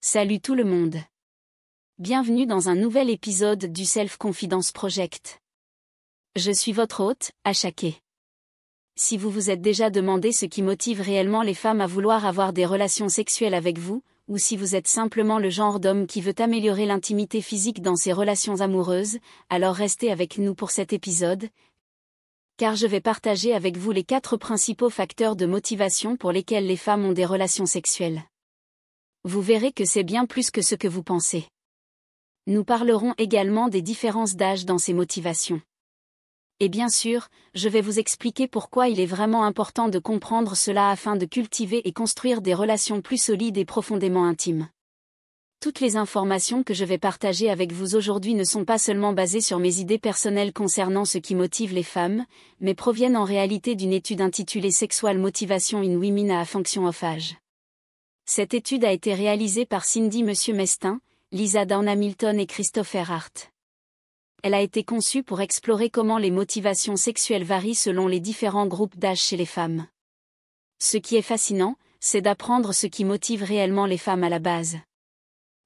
Salut tout le monde. Bienvenue dans un nouvel épisode du Self Confidence Project. Je suis votre hôte, Achake. Si vous vous êtes déjà demandé ce qui motive réellement les femmes à vouloir avoir des relations sexuelles avec vous, ou si vous êtes simplement le genre d'homme qui veut améliorer l'intimité physique dans ses relations amoureuses, alors restez avec nous pour cet épisode, car je vais partager avec vous les 4 principaux facteurs de motivation pour lesquels les femmes ont des relations sexuelles. Vous verrez que c'est bien plus que ce que vous pensez. Nous parlerons également des différences d'âge dans ces motivations. Et bien sûr, je vais vous expliquer pourquoi il est vraiment important de comprendre cela afin de cultiver et construire des relations plus solides et profondément intimes. Toutes les informations que je vais partager avec vous aujourd'hui ne sont pas seulement basées sur mes idées personnelles concernant ce qui motive les femmes, mais proviennent en réalité d'une étude intitulée Sexual Motivation in Women à Function of Age. Cette étude a été réalisée par Cindy Mestin, Lisa Dawn Hamilton et Christopher Hart. Elle a été conçue pour explorer comment les motivations sexuelles varient selon les différents groupes d'âge chez les femmes. Ce qui est fascinant, c'est d'apprendre ce qui motive réellement les femmes à la base.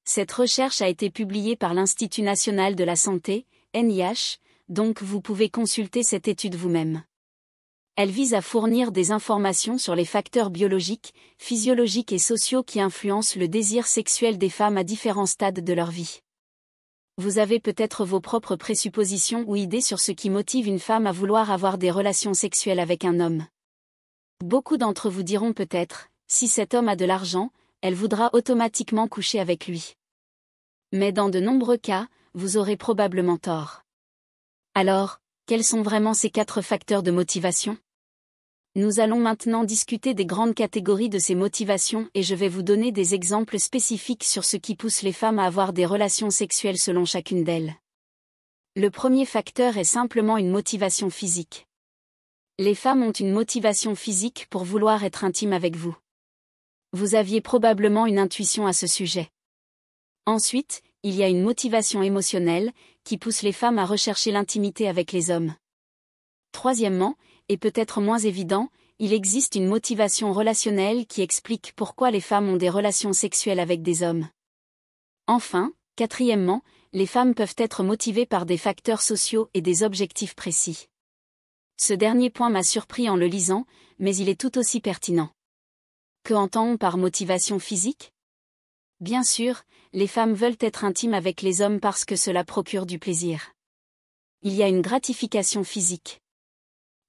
Cette recherche a été publiée par l'Institut national de la santé, NIH, donc vous pouvez consulter cette étude vous-même. Elle vise à fournir des informations sur les facteurs biologiques, physiologiques et sociaux qui influencent le désir sexuel des femmes à différents stades de leur vie. Vous avez peut-être vos propres présuppositions ou idées sur ce qui motive une femme à vouloir avoir des relations sexuelles avec un homme. Beaucoup d'entre vous diront peut-être, si cet homme a de l'argent, elle voudra automatiquement coucher avec lui. Mais dans de nombreux cas, vous aurez probablement tort. Alors, quels sont vraiment ces 4 facteurs de motivation ? Nous allons maintenant discuter des grandes catégories de ces motivations et je vais vous donner des exemples spécifiques sur ce qui pousse les femmes à avoir des relations sexuelles selon chacune d'elles. Le premier facteur est simplement une motivation physique. Les femmes ont une motivation physique pour vouloir être intimes avec vous. Vous aviez probablement une intuition à ce sujet. Ensuite, il y a une motivation émotionnelle, qui pousse les femmes à rechercher l'intimité avec les hommes. Troisièmement, et peut-être moins évident, il existe une motivation relationnelle qui explique pourquoi les femmes ont des relations sexuelles avec des hommes. Enfin, quatrièmement, les femmes peuvent être motivées par des facteurs sociaux et des objectifs précis. Ce dernier point m'a surpris en le lisant, mais il est tout aussi pertinent. Que entend-on par motivation physique ? Bien sûr, les femmes veulent être intimes avec les hommes parce que cela procure du plaisir. Il y a une gratification physique.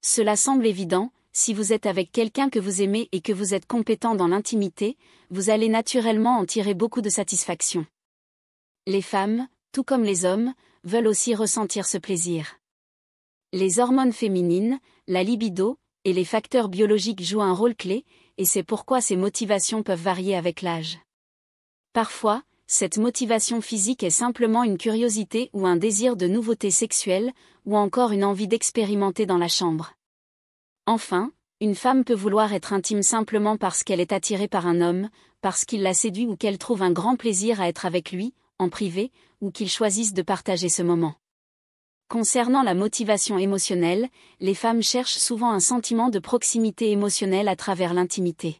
Cela semble évident, si vous êtes avec quelqu'un que vous aimez et que vous êtes compétent dans l'intimité, vous allez naturellement en tirer beaucoup de satisfaction. Les femmes, tout comme les hommes, veulent aussi ressentir ce plaisir. Les hormones féminines, la libido, et les facteurs biologiques jouent un rôle clé, et c'est pourquoi ces motivations peuvent varier avec l'âge. Parfois, cette motivation physique est simplement une curiosité ou un désir de nouveauté sexuelle, ou encore une envie d'expérimenter dans la chambre. Enfin, une femme peut vouloir être intime simplement parce qu'elle est attirée par un homme, parce qu'il la séduit ou qu'elle trouve un grand plaisir à être avec lui, en privé, ou qu'ils choisissent de partager ce moment. Concernant la motivation émotionnelle, les femmes cherchent souvent un sentiment de proximité émotionnelle à travers l'intimité.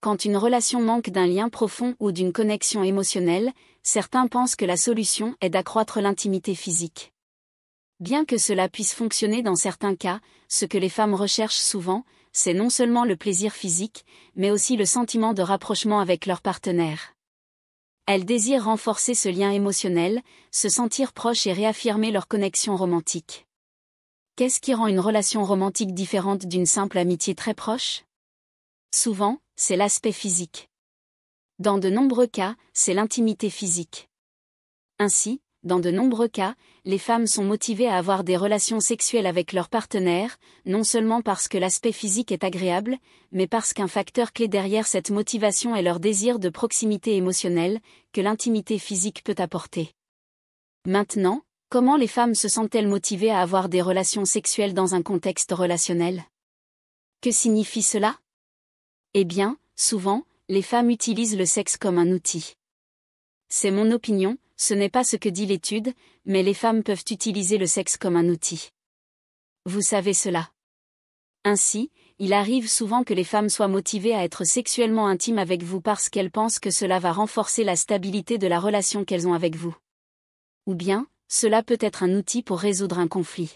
Quand une relation manque d'un lien profond ou d'une connexion émotionnelle, certains pensent que la solution est d'accroître l'intimité physique. Bien que cela puisse fonctionner dans certains cas, ce que les femmes recherchent souvent, c'est non seulement le plaisir physique, mais aussi le sentiment de rapprochement avec leur partenaire. Elles désirent renforcer ce lien émotionnel, se sentir proches et réaffirmer leur connexion romantique. Qu'est-ce qui rend une relation romantique différente d'une simple amitié très proche ? Souvent, c'est l'aspect physique. Dans de nombreux cas, c'est l'intimité physique. Ainsi, dans de nombreux cas, les femmes sont motivées à avoir des relations sexuelles avec leur partenaire, non seulement parce que l'aspect physique est agréable, mais parce qu'un facteur clé derrière cette motivation est leur désir de proximité émotionnelle, que l'intimité physique peut apporter. Maintenant, comment les femmes se sentent-elles motivées à avoir des relations sexuelles dans un contexte relationnel ? Que signifie cela ? Eh bien, souvent, les femmes utilisent le sexe comme un outil. C'est mon opinion, ce n'est pas ce que dit l'étude, mais les femmes peuvent utiliser le sexe comme un outil. Vous savez cela. Ainsi, il arrive souvent que les femmes soient motivées à être sexuellement intimes avec vous parce qu'elles pensent que cela va renforcer la stabilité de la relation qu'elles ont avec vous. Ou bien, cela peut être un outil pour résoudre un conflit.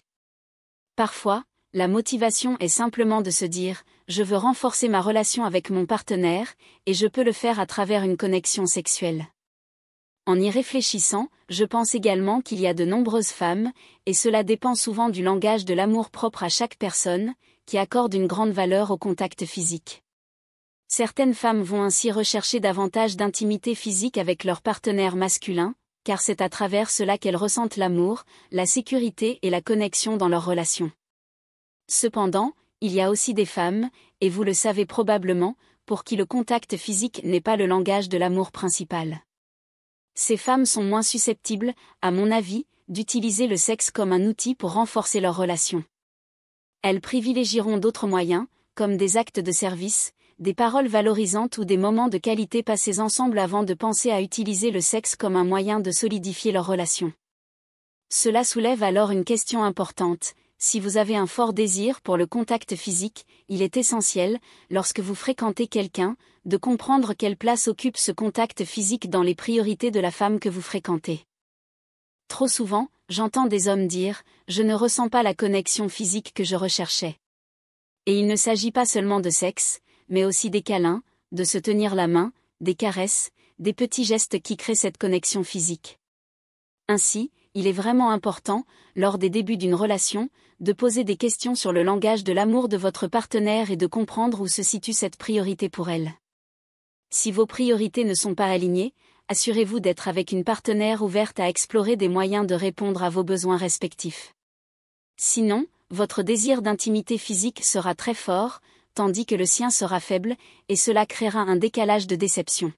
Parfois, la motivation est simplement de se dire « je veux renforcer ma relation avec mon partenaire, et je peux le faire à travers une connexion sexuelle ». En y réfléchissant, je pense également qu'il y a de nombreuses femmes, et cela dépend souvent du langage de l'amour propre à chaque personne, qui accordent une grande valeur au contact physique. Certaines femmes vont ainsi rechercher davantage d'intimité physique avec leur partenaire masculin, car c'est à travers cela qu'elles ressentent l'amour, la sécurité et la connexion dans leur relation. Cependant, il y a aussi des femmes, et vous le savez probablement, pour qui le contact physique n'est pas le langage de l'amour principal. Ces femmes sont moins susceptibles, à mon avis, d'utiliser le sexe comme un outil pour renforcer leur relation. Elles privilégieront d'autres moyens, comme des actes de service, des paroles valorisantes ou des moments de qualité passés ensemble avant de penser à utiliser le sexe comme un moyen de solidifier leur relation. Cela soulève alors une question importante. Si vous avez un fort désir pour le contact physique, il est essentiel, lorsque vous fréquentez quelqu'un, de comprendre quelle place occupe ce contact physique dans les priorités de la femme que vous fréquentez. Trop souvent, j'entends des hommes dire « je ne ressens pas la connexion physique que je recherchais ». Et il ne s'agit pas seulement de sexe, mais aussi des câlins, de se tenir la main, des caresses, des petits gestes qui créent cette connexion physique. Ainsi, il est vraiment important, lors des débuts d'une relation, de poser des questions sur le langage de l'amour de votre partenaire et de comprendre où se situe cette priorité pour elle. Si vos priorités ne sont pas alignées, assurez-vous d'être avec une partenaire ouverte à explorer des moyens de répondre à vos besoins respectifs. Sinon, votre désir d'intimité physique sera très fort, tandis que le sien sera faible, et cela créera un décalage de déception.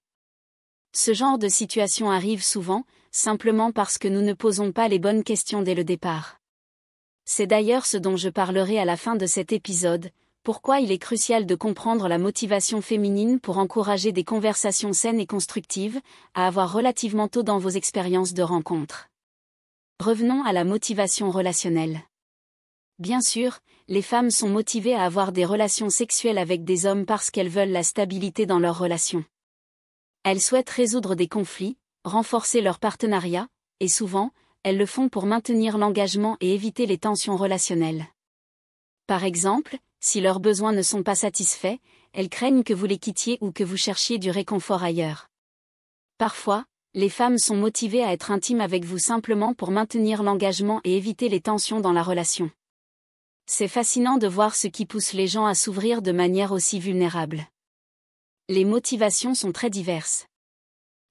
Ce genre de situation arrive souvent, simplement parce que nous ne posons pas les bonnes questions dès le départ. C'est d'ailleurs ce dont je parlerai à la fin de cet épisode, pourquoi il est crucial de comprendre la motivation féminine pour encourager des conversations saines et constructives, à avoir relativement tôt dans vos expériences de rencontre. Revenons à la motivation relationnelle. Bien sûr, les femmes sont motivées à avoir des relations sexuelles avec des hommes parce qu'elles veulent la stabilité dans leurs relations. Elles souhaitent résoudre des conflits, renforcer leur partenariat, et souvent, elles le font pour maintenir l'engagement et éviter les tensions relationnelles. Par exemple, si leurs besoins ne sont pas satisfaits, elles craignent que vous les quittiez ou que vous cherchiez du réconfort ailleurs. Parfois, les femmes sont motivées à être intimes avec vous simplement pour maintenir l'engagement et éviter les tensions dans la relation. C'est fascinant de voir ce qui pousse les gens à s'ouvrir de manière aussi vulnérable. Les motivations sont très diverses.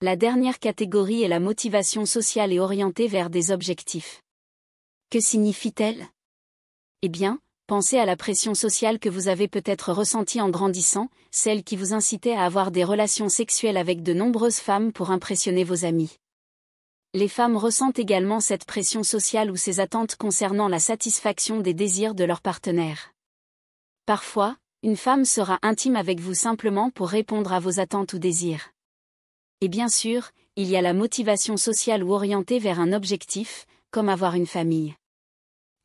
La dernière catégorie est la motivation sociale et orientée vers des objectifs. Que signifie-t-elle ? Eh bien, pensez à la pression sociale que vous avez peut-être ressentie en grandissant, celle qui vous incitait à avoir des relations sexuelles avec de nombreuses femmes pour impressionner vos amis. Les femmes ressentent également cette pression sociale ou ces attentes concernant la satisfaction des désirs de leur partenaire. Parfois, une femme sera intime avec vous simplement pour répondre à vos attentes ou désirs. Et bien sûr, il y a la motivation sociale ou orientée vers un objectif, comme avoir une famille.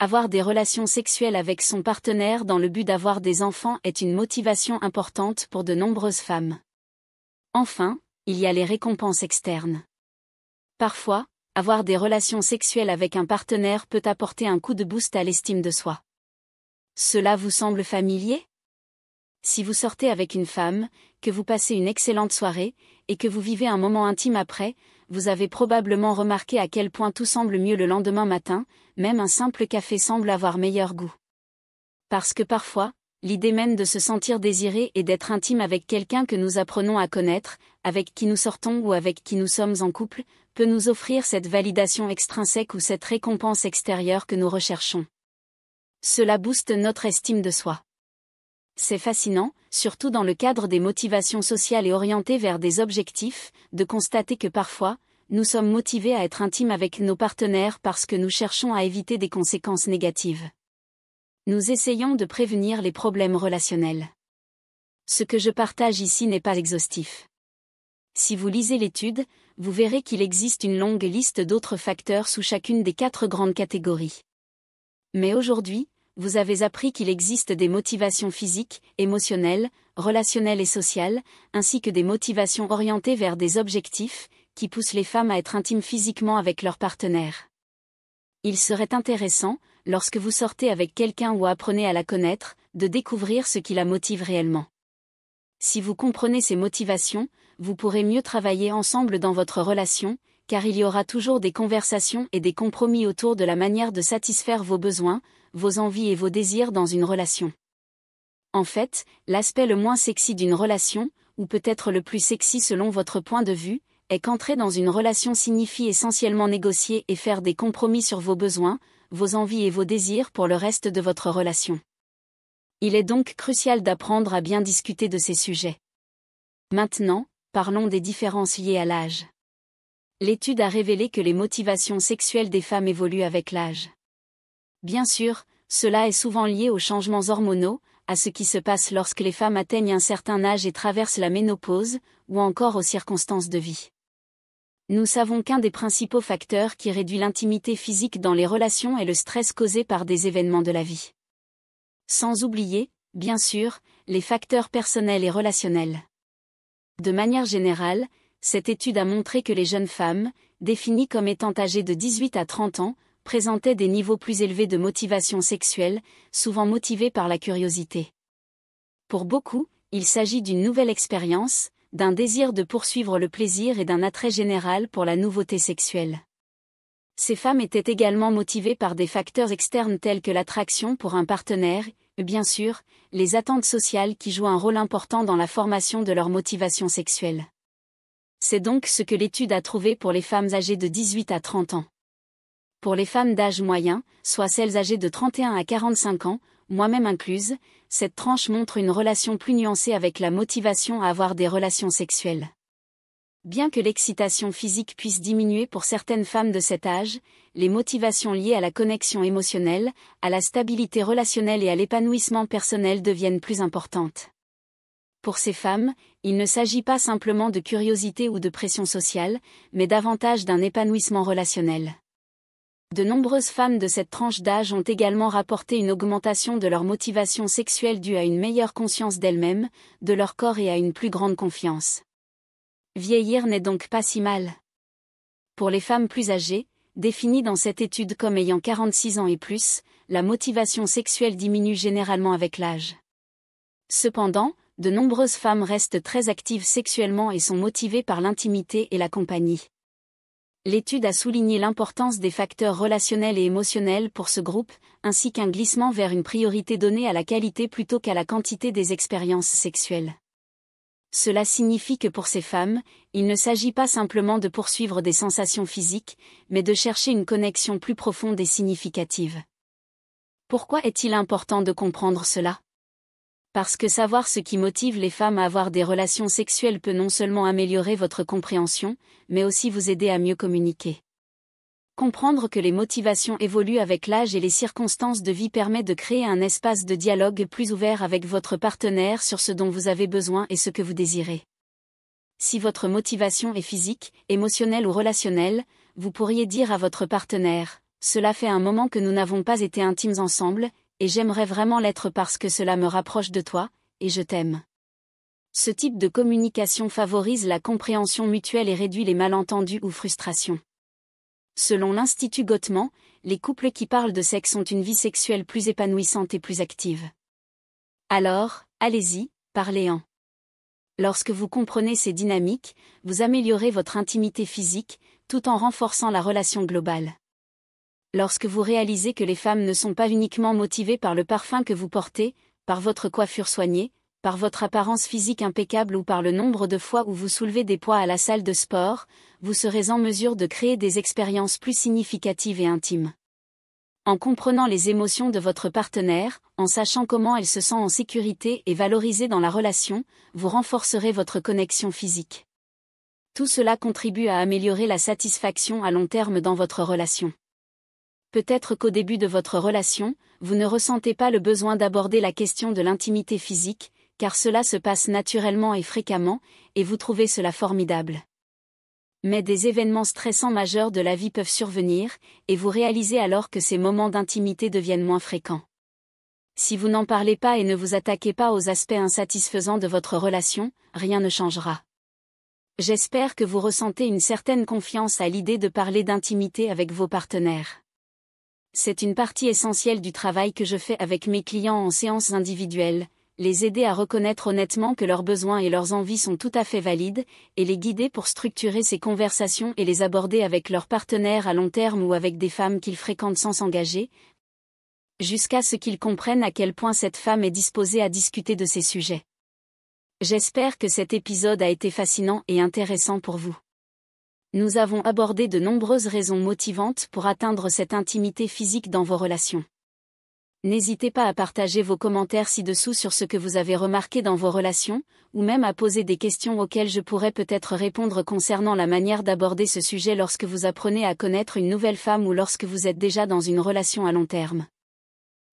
Avoir des relations sexuelles avec son partenaire dans le but d'avoir des enfants est une motivation importante pour de nombreuses femmes. Enfin, il y a les récompenses externes. Parfois, avoir des relations sexuelles avec un partenaire peut apporter un coup de boost à l'estime de soi. Cela vous semble familier ? Si vous sortez avec une femme, que vous passez une excellente soirée, et que vous vivez un moment intime après, vous avez probablement remarqué à quel point tout semble mieux le lendemain matin, même un simple café semble avoir meilleur goût. Parce que parfois, l'idée même de se sentir désiré et d'être intime avec quelqu'un que nous apprenons à connaître, avec qui nous sortons ou avec qui nous sommes en couple, peut nous offrir cette validation extrinsèque ou cette récompense extérieure que nous recherchons. Cela booste notre estime de soi. C'est fascinant, surtout dans le cadre des motivations sociales et orientées vers des objectifs, de constater que parfois, nous sommes motivés à être intimes avec nos partenaires parce que nous cherchons à éviter des conséquences négatives. Nous essayons de prévenir les problèmes relationnels. Ce que je partage ici n'est pas exhaustif. Si vous lisez l'étude, vous verrez qu'il existe une longue liste d'autres facteurs sous chacune des 4 grandes catégories. Mais aujourd'hui, vous avez appris qu'il existe des motivations physiques, émotionnelles, relationnelles et sociales, ainsi que des motivations orientées vers des objectifs, qui poussent les femmes à être intimes physiquement avec leur partenaire. Il serait intéressant, lorsque vous sortez avec quelqu'un ou apprenez à la connaître, de découvrir ce qui la motive réellement. Si vous comprenez ces motivations, vous pourrez mieux travailler ensemble dans votre relation, car il y aura toujours des conversations et des compromis autour de la manière de satisfaire vos besoins, vos envies et vos désirs dans une relation. En fait, l'aspect le moins sexy d'une relation, ou peut-être le plus sexy selon votre point de vue, est qu'entrer dans une relation signifie essentiellement négocier et faire des compromis sur vos besoins, vos envies et vos désirs pour le reste de votre relation. Il est donc crucial d'apprendre à bien discuter de ces sujets. Maintenant, parlons des différences liées à l'âge. L'étude a révélé que les motivations sexuelles des femmes évoluent avec l'âge. Bien sûr, cela est souvent lié aux changements hormonaux, à ce qui se passe lorsque les femmes atteignent un certain âge et traversent la ménopause, ou encore aux circonstances de vie. Nous savons qu'un des principaux facteurs qui réduit l'intimité physique dans les relations est le stress causé par des événements de la vie. Sans oublier, bien sûr, les facteurs personnels et relationnels. De manière générale, cette étude a montré que les jeunes femmes, définies comme étant âgées de 18 à 30 ans, présentaient des niveaux plus élevés de motivation sexuelle, souvent motivés par la curiosité. Pour beaucoup, il s'agit d'une nouvelle expérience, d'un désir de poursuivre le plaisir et d'un attrait général pour la nouveauté sexuelle. Ces femmes étaient également motivées par des facteurs externes tels que l'attraction pour un partenaire, et bien sûr, les attentes sociales qui jouent un rôle important dans la formation de leur motivation sexuelle. C'est donc ce que l'étude a trouvé pour les femmes âgées de 18 à 30 ans. Pour les femmes d'âge moyen, soit celles âgées de 31 à 45 ans, moi-même incluse, cette tranche montre une relation plus nuancée avec la motivation à avoir des relations sexuelles. Bien que l'excitation physique puisse diminuer pour certaines femmes de cet âge, les motivations liées à la connexion émotionnelle, à la stabilité relationnelle et à l'épanouissement personnel deviennent plus importantes. Pour ces femmes, il ne s'agit pas simplement de curiosité ou de pression sociale, mais davantage d'un épanouissement relationnel. De nombreuses femmes de cette tranche d'âge ont également rapporté une augmentation de leur motivation sexuelle due à une meilleure conscience d'elles-mêmes, de leur corps et à une plus grande confiance. Vieillir n'est donc pas si mal. Pour les femmes plus âgées, définies dans cette étude comme ayant 46 ans et plus, la motivation sexuelle diminue généralement avec l'âge. Cependant, de nombreuses femmes restent très actives sexuellement et sont motivées par l'intimité et la compagnie. L'étude a souligné l'importance des facteurs relationnels et émotionnels pour ce groupe, ainsi qu'un glissement vers une priorité donnée à la qualité plutôt qu'à la quantité des expériences sexuelles. Cela signifie que pour ces femmes, il ne s'agit pas simplement de poursuivre des sensations physiques, mais de chercher une connexion plus profonde et significative. Pourquoi est-il important de comprendre cela ? Parce que savoir ce qui motive les femmes à avoir des relations sexuelles peut non seulement améliorer votre compréhension, mais aussi vous aider à mieux communiquer. Comprendre que les motivations évoluent avec l'âge et les circonstances de vie permet de créer un espace de dialogue plus ouvert avec votre partenaire sur ce dont vous avez besoin et ce que vous désirez. Si votre motivation est physique, émotionnelle ou relationnelle, vous pourriez dire à votre partenaire « Cela fait un moment que nous n'avons pas été intimes ensemble, et j'aimerais vraiment l'être parce que cela me rapproche de toi, et je t'aime. » Ce type de communication favorise la compréhension mutuelle et réduit les malentendus ou frustrations. Selon l'Institut Gottman, les couples qui parlent de sexe ont une vie sexuelle plus épanouissante et plus active. Alors, allez-y, parlez-en. Lorsque vous comprenez ces dynamiques, vous améliorez votre intimité physique, tout en renforçant la relation globale. Lorsque vous réalisez que les femmes ne sont pas uniquement motivées par le parfum que vous portez, par votre coiffure soignée, par votre apparence physique impeccable ou par le nombre de fois où vous soulevez des poids à la salle de sport, vous serez en mesure de créer des expériences plus significatives et intimes. En comprenant les émotions de votre partenaire, en sachant comment elle se sent en sécurité et valorisée dans la relation, vous renforcerez votre connexion physique. Tout cela contribue à améliorer la satisfaction à long terme dans votre relation. Peut-être qu'au début de votre relation, vous ne ressentez pas le besoin d'aborder la question de l'intimité physique, car cela se passe naturellement et fréquemment, et vous trouvez cela formidable. Mais des événements stressants majeurs de la vie peuvent survenir, et vous réalisez alors que ces moments d'intimité deviennent moins fréquents. Si vous n'en parlez pas et ne vous attaquez pas aux aspects insatisfaisants de votre relation, rien ne changera. J'espère que vous ressentez une certaine confiance à l'idée de parler d'intimité avec vos partenaires. C'est une partie essentielle du travail que je fais avec mes clients en séances individuelles, les aider à reconnaître honnêtement que leurs besoins et leurs envies sont tout à fait valides, et les guider pour structurer ces conversations et les aborder avec leurs partenaires à long terme ou avec des femmes qu'ils fréquentent sans s'engager, jusqu'à ce qu'ils comprennent à quel point cette femme est disposée à discuter de ces sujets. J'espère que cet épisode a été fascinant et intéressant pour vous. Nous avons abordé de nombreuses raisons motivantes pour atteindre cette intimité physique dans vos relations. N'hésitez pas à partager vos commentaires ci-dessous sur ce que vous avez remarqué dans vos relations, ou même à poser des questions auxquelles je pourrais peut-être répondre concernant la manière d'aborder ce sujet lorsque vous apprenez à connaître une nouvelle femme ou lorsque vous êtes déjà dans une relation à long terme.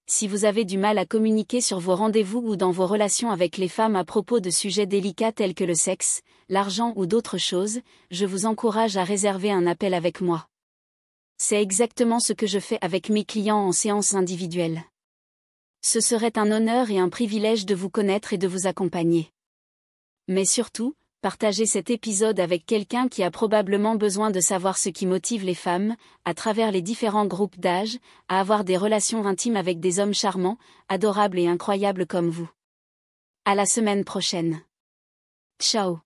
Si vous avez du mal à communiquer sur vos rendez-vous ou dans vos relations avec les femmes à propos de sujets délicats tels que le sexe, l'argent ou d'autres choses, je vous encourage à réserver un appel avec moi. C'est exactement ce que je fais avec mes clients en séance individuelle. Ce serait un honneur et un privilège de vous connaître et de vous accompagner. Mais surtout, partagez cet épisode avec quelqu'un qui a probablement besoin de savoir ce qui motive les femmes, à travers les différents groupes d'âge, à avoir des relations intimes avec des hommes charmants, adorables et incroyables comme vous. À la semaine prochaine. Ciao.